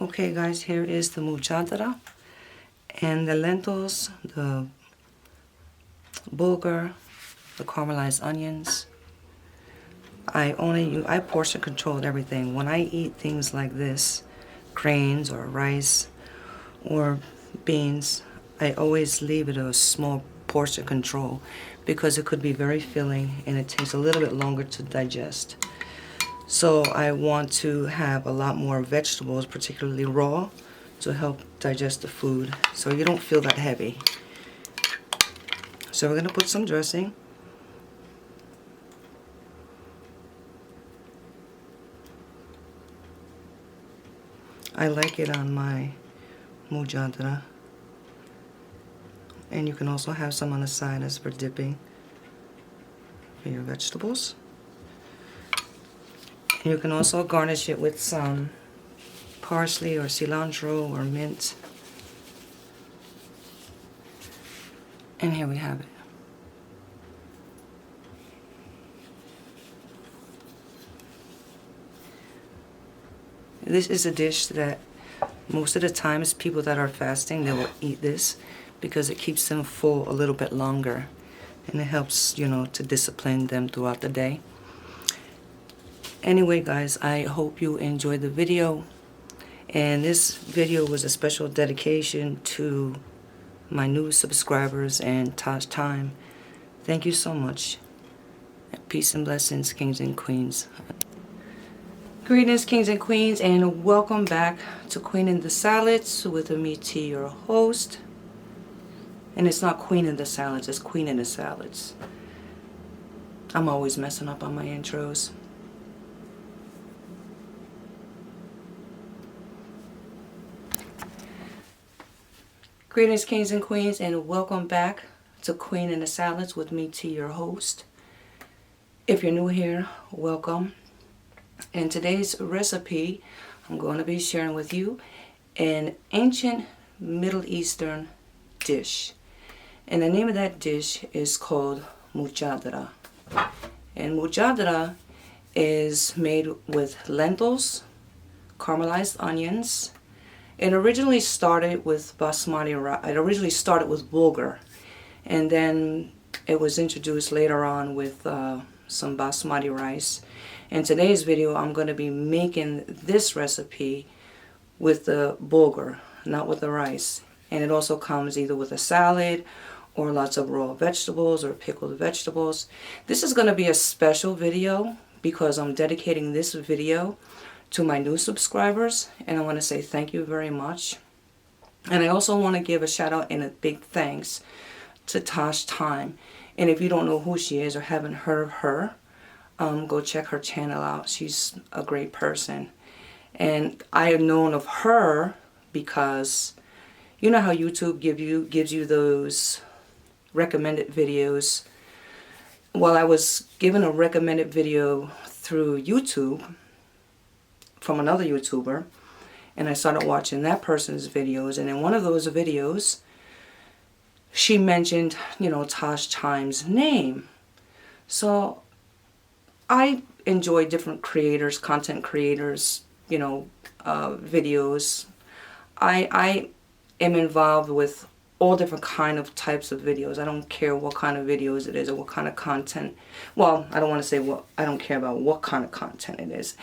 Okay guys, here is the Mujaddara and the lentils, the bulgur, the caramelized onions. I portion control everything. When I eat things like this, grains or rice or beans, I always leave it a small portion control because it could be very filling and it takes a little bit longer to digest. So I want to have a lot more vegetables, particularly raw, to help digest the food so you don't feel that heavy. So we're going to put some dressing. I like it on my Mujaddara. And you can also have some on the side as for dipping for your vegetables. And you can also garnish it with some parsley or cilantro or mint. And here we have it. This is a dish that most of the times people that are fasting, they will eat this because it keeps them full a little bit longer. And it helps, you know, to discipline them throughout the day. Anyway guys, I hope you enjoyed the video. And this video was a special dedication to my new subscribers and Tosh Time. Thank you so much. Peace and blessings, kings and queens. Greetings, kings and queens, and welcome back to QueeningDaSalads with me, T, your host. And it's not QueeningDaSalads, it's QueeningDaSalads. I'm always messing up on my intros. Greetings, kings and queens, and welcome back to QueeningDaSalads with me, T, your host. If you're new here, welcome. In today's recipe, I'm going to be sharing with you an ancient Middle Eastern dish. And the name of that dish is called Mujaddara. And Mujaddara is made with lentils, caramelized onions. It originally started with basmati rice. It originally started with bulgur, and then it was introduced later on with some basmati rice. In today's video, I'm going to be making this recipe with the bulgur, not with the rice. And it also comes either with a salad or lots of raw vegetables or pickled vegetables. This is going to be a special video because I'm dedicating this video to my new subscribers, and I want to say thank you very much. And I also want to give a shout out and a big thanks to Tosh Time. And if you don't know who she is or haven't heard of her, go check her channel out. She's a great person. And I have known of her because you know how YouTube gives you those recommended videos. Well, I was given a recommended video through YouTube from another YouTuber, and I started watching that person's videos, and in one of those videos she mentioned, you know, Tosh Time's name. So I enjoy different creators, content creators, you know, videos. I am involved with all different kind of types of videos. I don't care what kind of videos it is or what kind of content. Well, I don't want to say what, I don't care about what kind of content it is.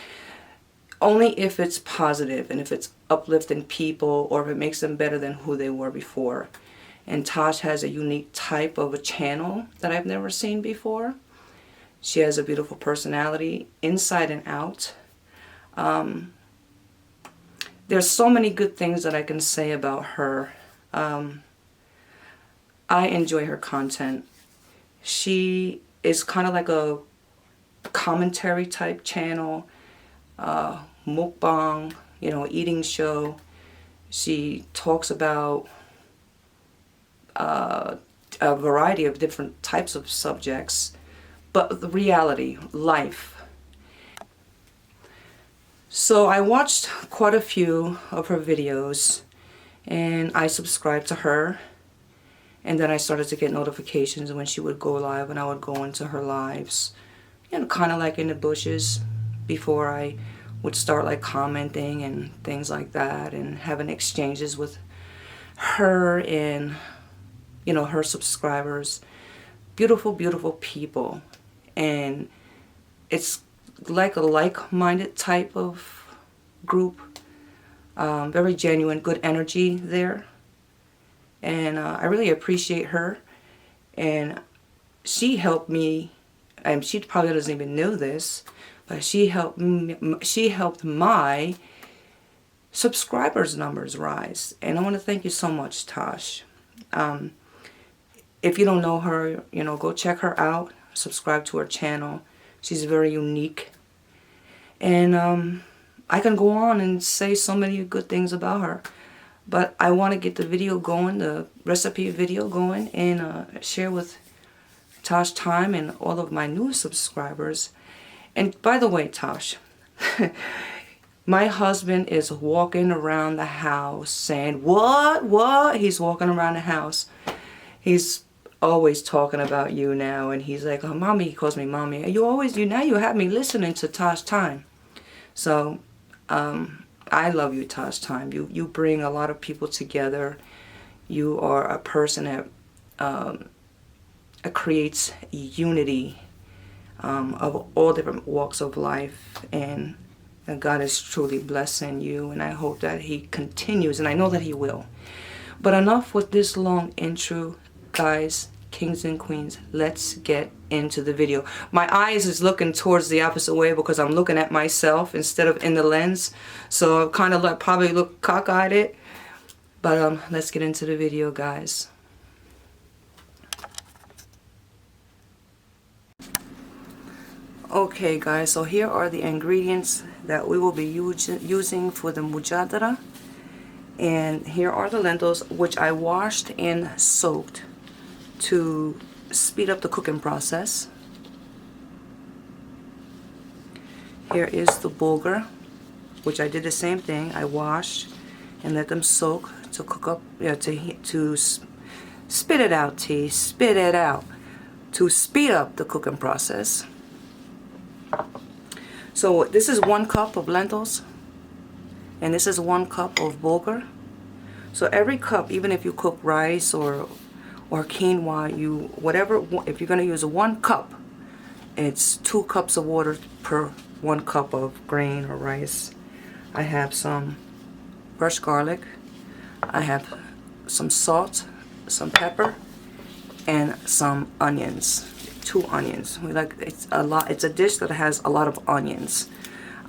Only if it's positive and if it's uplifting people or if it makes them better than who they were before. And Tosh has a unique type of a channel that I've never seen before. She has a beautiful personality inside and out. There's so many good things that I can say about her. I enjoy her content. She is kind of like a commentary type channel. Mukbang, you know, eating show. She talks about a variety of different types of subjects, but the reality, life. So I watched quite a few of her videos and I subscribed to her, and then I started to get notifications when she would go live, and I would go into her lives, you know, kind of like in the bushes before I would start like commenting and things like that, and having exchanges with her and, you know, her subscribers. Beautiful, beautiful people. And it's like a like-minded type of group. Very genuine, good energy there. And I really appreciate her. And she helped me, and she probably doesn't even know this, but she helped my subscribers numbers rise. And I want to thank you so much, Tosh. If you don't know her, you know, go check her out. Subscribe to her channel. She's very unique. And I can go on and say so many good things about her. But I want to get the video going, the recipe video going, and share with Tosh Time and all of my new subscribers. And by the way, Tosh, my husband is walking around the house saying, what? He's walking around the house. He's always talking about you now, and he's like, oh, mommy. He calls me mommy. Now you have me listening to Tosh Time. So I love you, Tosh Time. You bring a lot of people together. You are a person that creates unity of all different walks of life, and God is truly blessing you, and I hope that He continues, and I know that He will. But enough with this long intro, guys, kings and queens. Let's get into the video. My eyes is looking towards the opposite way because I'm looking at myself instead of in the lens, so I kind of like probably look cockeyed it. But let's get into the video, guys. Okay, guys, so here are the ingredients that we will be using for the Mujaddara. And here are the lentils, which I washed and soaked to speed up the cooking process. Here is the bulgur, which I did the same thing. I washed and let them soak to cook up, to spit it out, spit it out, to speed up the cooking process. So this is 1 cup of lentils, and this is 1 cup of bulgur. So every cup, even if you cook rice or quinoa, whatever, if you're going to use 1 cup, it's 2 cups of water per 1 cup of grain or rice. I have some crushed garlic. I have some salt, some pepper, and some onions. 2 onions. It's a lot. It's a dish that has a lot of onions.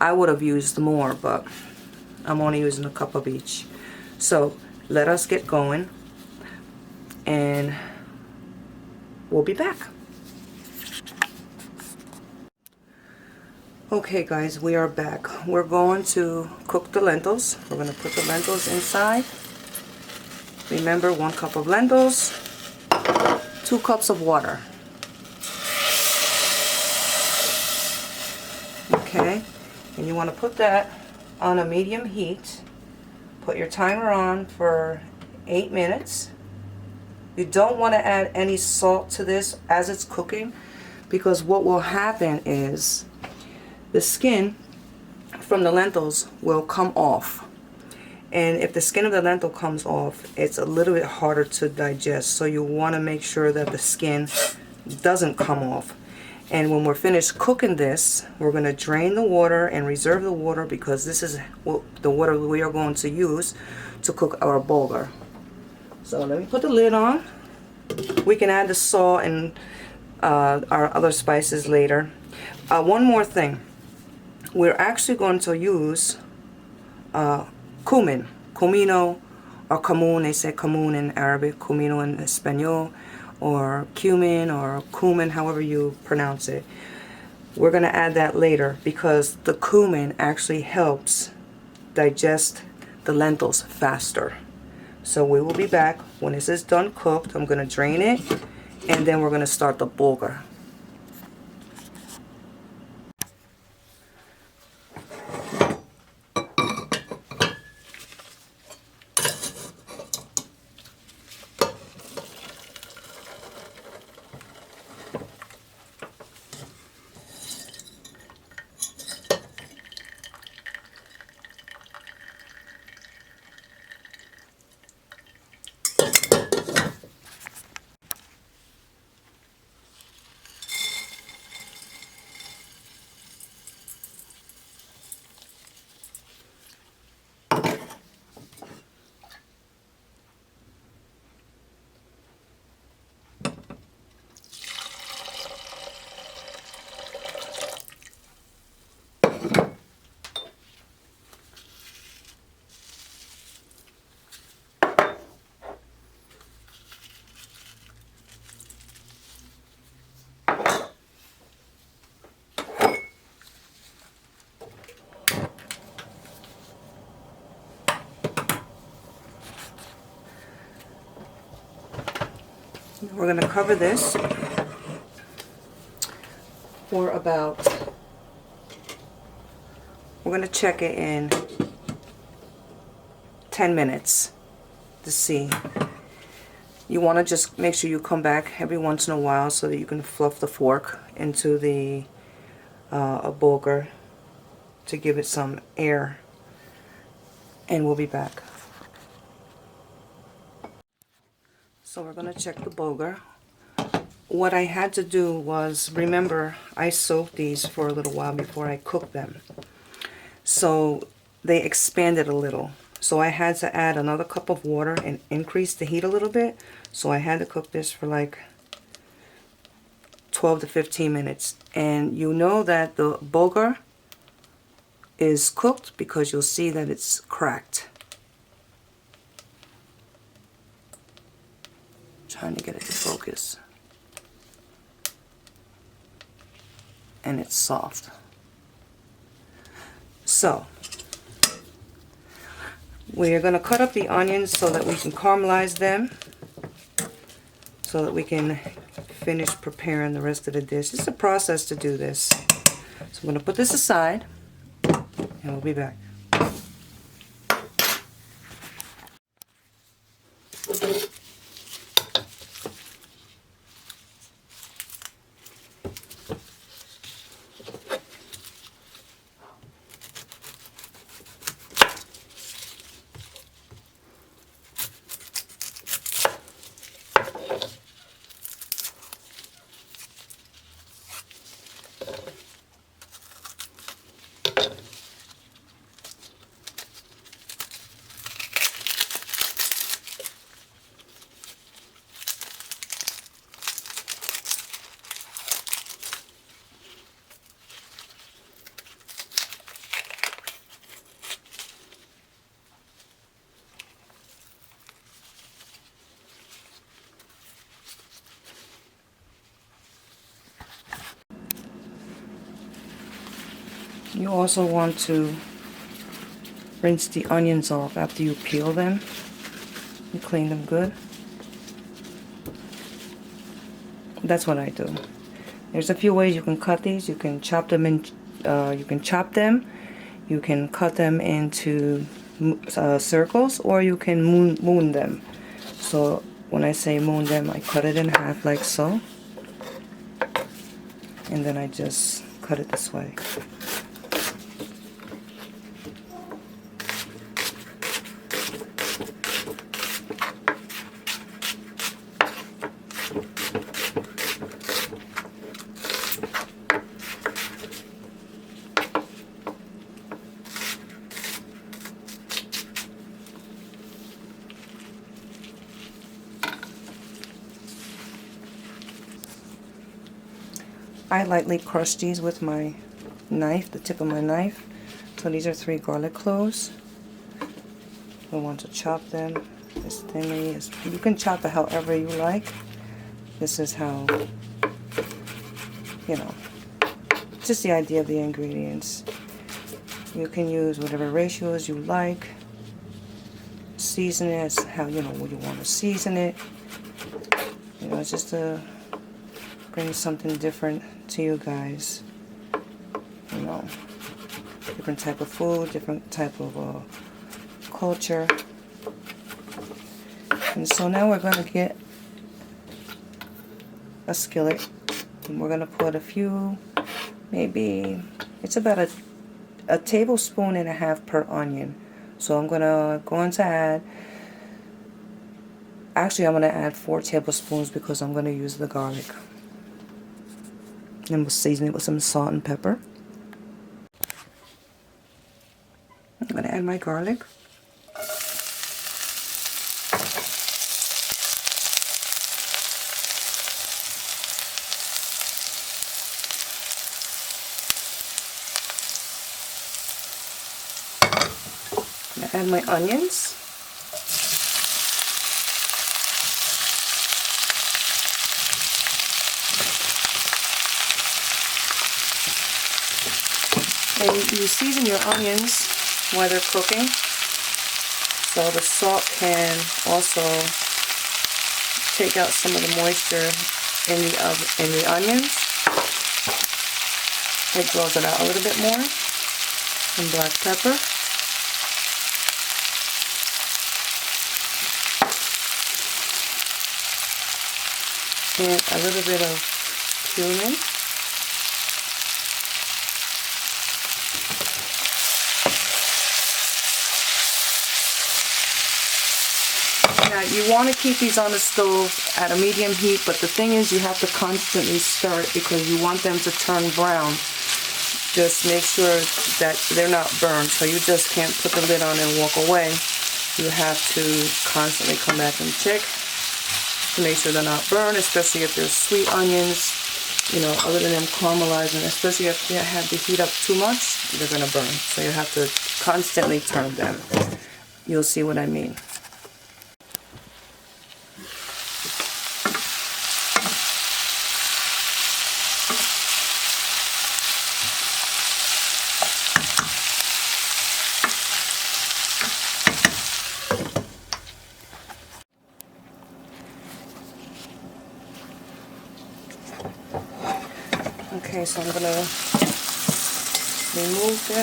I would have used more, but I'm only using a cup of each. So let us get going, and we'll be back. Okay, guys, we are back. We're going to cook the lentils. We're going to put the lentils inside. Remember, 1 cup of lentils, 2 cups of water. Okay, and you want to put that on a medium heat. Put your timer on for 8 minutes. You don't want to add any salt to this as it's cooking, because what will happen is the skin from the lentils will come off. And if the skin of the lentil comes off, it's a little bit harder to digest. So you want to make sure that the skin doesn't come off. And when we're finished cooking this, we're going to drain the water and reserve the water, because this is the water we are going to use to cook our bulgur. So let me put the lid on. We can add the salt and our other spices later. One more thing. We're actually going to use cumin. Comino or camun, they say camun in Arabic, comino in Espanol, or cumin or cumin, however you pronounce it. We're going to add that later, because the cumin actually helps digest the lentils faster. So we will be back when this is done cooked. I'm going to drain it, and then we're going to start the bulgur. We're going to cover this for about, we're going to check it in 10 minutes to see. You want to just make sure you come back every once in a while so that you can fluff the fork into the bulgur to give it some air. And we'll be back. So we're going to check the bulgur. What I had to do was, remember, I soaked these for a little while before I cooked them. So they expanded a little. So I had to add another cup of water and increase the heat a little bit. So I had to cook this for like 12 to 15 minutes. And you know that the bulgur is cooked because you'll see that it's cracked. Trying to get it to focus. And it's soft. So we're going to cut up the onions so that we can caramelize them, so that we can finish preparing the rest of the dish. It's a process to do this. So I'm going to put this aside and we'll be back. You also want to rinse the onions off after you peel them. You clean them good. That's what I do. There's a few ways you can cut these. You can chop them in. You can chop them. You can cut them into circles, or you can moon them. So when I say moon them, I cut it in half like so, and then I just cut it this way. I lightly crush these with my knife, the tip of my knife. So these are 3 garlic cloves. We want to chop them as thinly as you can chop it however you like. This is how, you know, just the idea of the ingredients. You can use whatever ratios you like. Season it as how you want to season it. You know, it's just to bring something different to you guys. You know, different type of food, different type of culture. And so now we're going to get a skillet, and we're going to put a few, maybe it's about a tablespoon and a half per onion. So I'm going to add, actually I'm going to add 4 tablespoons because I'm going to use the garlic. And we'll season it with some salt and pepper. I'm going to add my garlic. Add my onions. And you season your onions while they're cooking, so the salt can also take out some of the moisture in the onions. It draws it out a little bit more. Some black pepper. And a little bit of cumin. Now you want to keep these on the stove at a medium heat, but the thing is you have to constantly stir it because you want them to turn brown. Just make sure that they're not burned, so you just can't put the lid on and walk away. You have to constantly come back and check to make sure they're not burned, especially if they're sweet onions. You know, other than them caramelizing, especially if you have the heat up too much, they're going to burn. So you have to constantly turn them. You'll see what I mean. Okay, so I'm going to remove the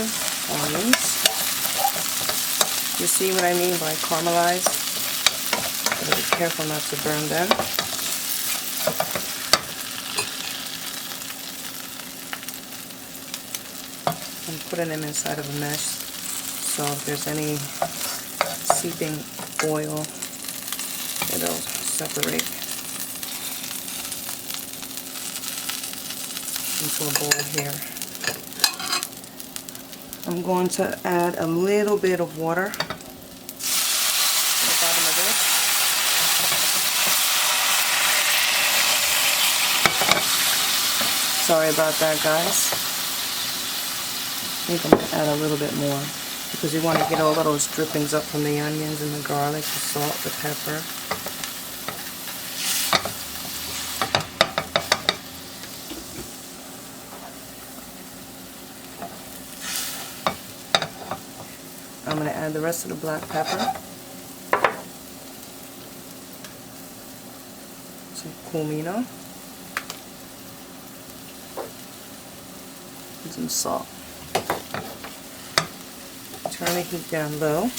onions. You see what I mean by caramelize? Gotta be careful not to burn them. I'm putting them inside of a mesh, so if there's any seeping oil, it'll separate into a bowl here. I'm going to add a little bit of water at the bottom of this. Sorry about that, guys. I think I'm going to add a little bit more because you want to get all of those drippings up from the onions and the garlic, the salt, the pepper. I'm going to add the rest of the black pepper, some cumino, and some salt. Turn the heat down low.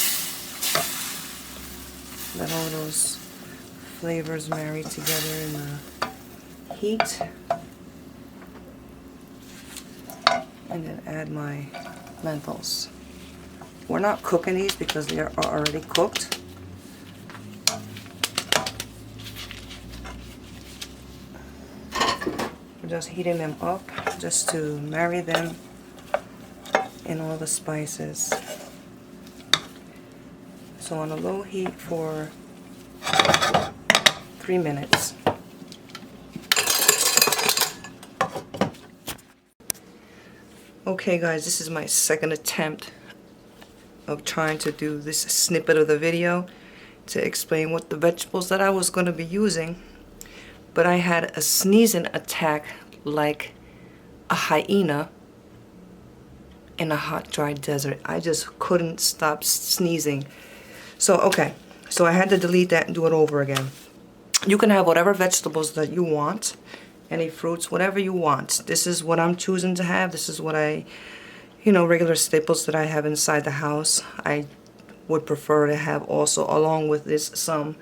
Let all those flavors marry together in the heat. And then add my lentils. We're not cooking these because they are already cooked. We're just heating them up just to marry them in all the spices. So on a low heat for 3 minutes. Okay guys, this is my second attempt of trying to do this snippet of the video to explain what the vegetables that I was going to be using, but I had a sneezing attack like a hyena in a hot dry desert. I just couldn't stop sneezing. So okay, so I had to delete that and do it over again. You can have whatever vegetables that you want, any fruits, whatever you want. This is what I'm choosing to have. This is what regular staples that I have inside the house. I would prefer to have also, along with this, some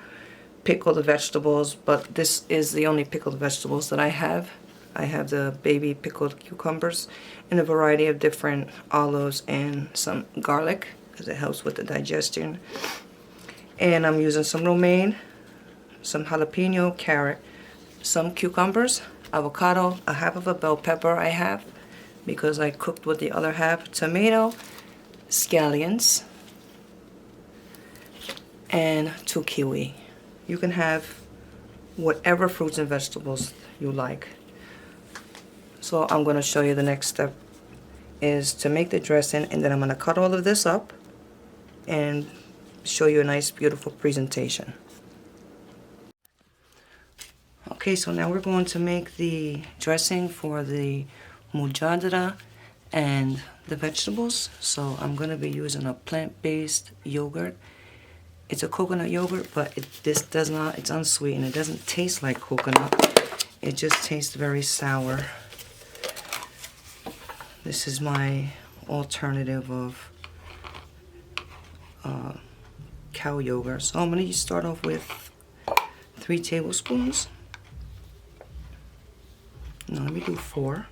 pickled vegetables, but this is the only pickled vegetables that I have. I have the baby pickled cucumbers and a variety of different olives and some garlic because it helps with the digestion. And I'm using some romaine, some jalapeno, carrot, some cucumbers, avocado, a half of a bell pepper I have because I cooked with the other half, tomato, scallions, and 2 kiwi. You can have whatever fruits and vegetables you like. So I'm going to show you the next step is to make the dressing, and then I'm going to cut all of this up and show you a nice beautiful presentation. Okay, so now we're going to make the dressing for the Mujaddara and the vegetables. So I'm going to be using a plant-based yogurt. It's a coconut yogurt, but this does not, it's unsweetened. It doesn't taste like coconut. It just tastes very sour. This is my alternative of cow yogurt. So I'm going to start off with 3 tablespoons. No, let me do 4.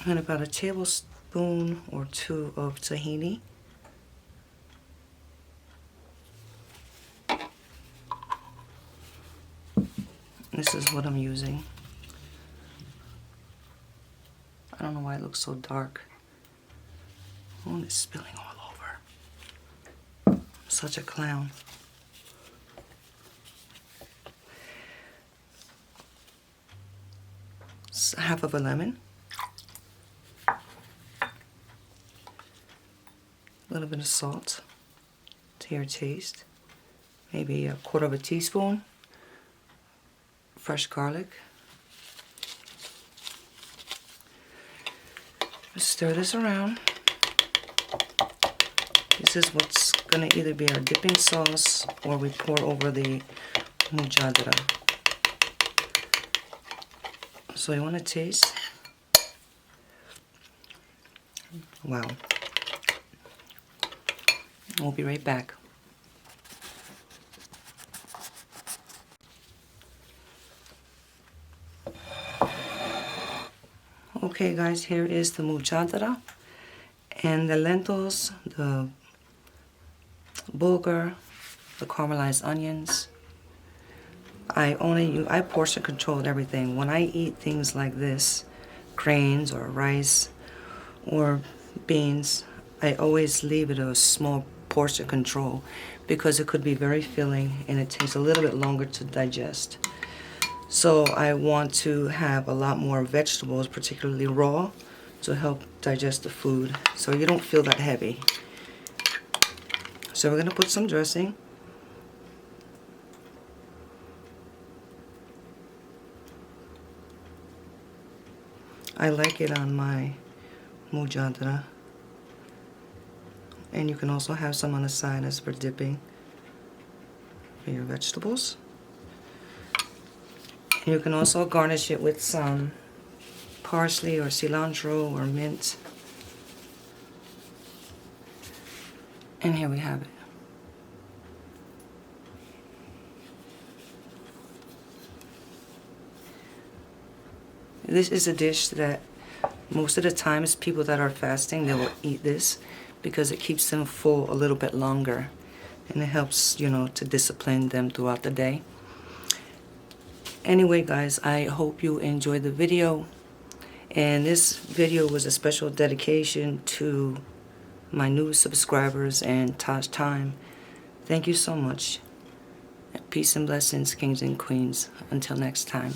And about a tablespoon or 2 of tahini. This is what I'm using. I don't know why it looks so dark. Oh, it's spilling all over. I'm such a clown. Half of a lemon. A little bit of salt to your taste. Maybe a 1/4 teaspoon. Fresh garlic. Stir this around. This is what's going to either be our dipping sauce or we pour over the Mujaddara. So you want to taste. Wow. We'll be right back. Okay guys, here is the Mujaddara and the lentils, the bulgur, the caramelized onions. I portion control everything. When I eat things like this, grains or rice or beans, I always leave it a small portion control because it could be very filling and it takes a little bit longer to digest. So I want to have a lot more vegetables, particularly raw, to help digest the food so you don't feel that heavy. So we're going to put some dressing. I like it on my Mujaddara. And you can also have some on the side as for dipping for your vegetables. You can also garnish it with some parsley or cilantro or mint. And here we have it. This is a dish that most of the times people that are fasting, they will eat this because it keeps them full a little bit longer. And it helps, you know, to discipline them throughout the day. Anyway guys, I hope you enjoyed the video, and this video was a special dedication to my new subscribers and Taj Time. Thank you so much. Peace and blessings, kings and queens. Until next time.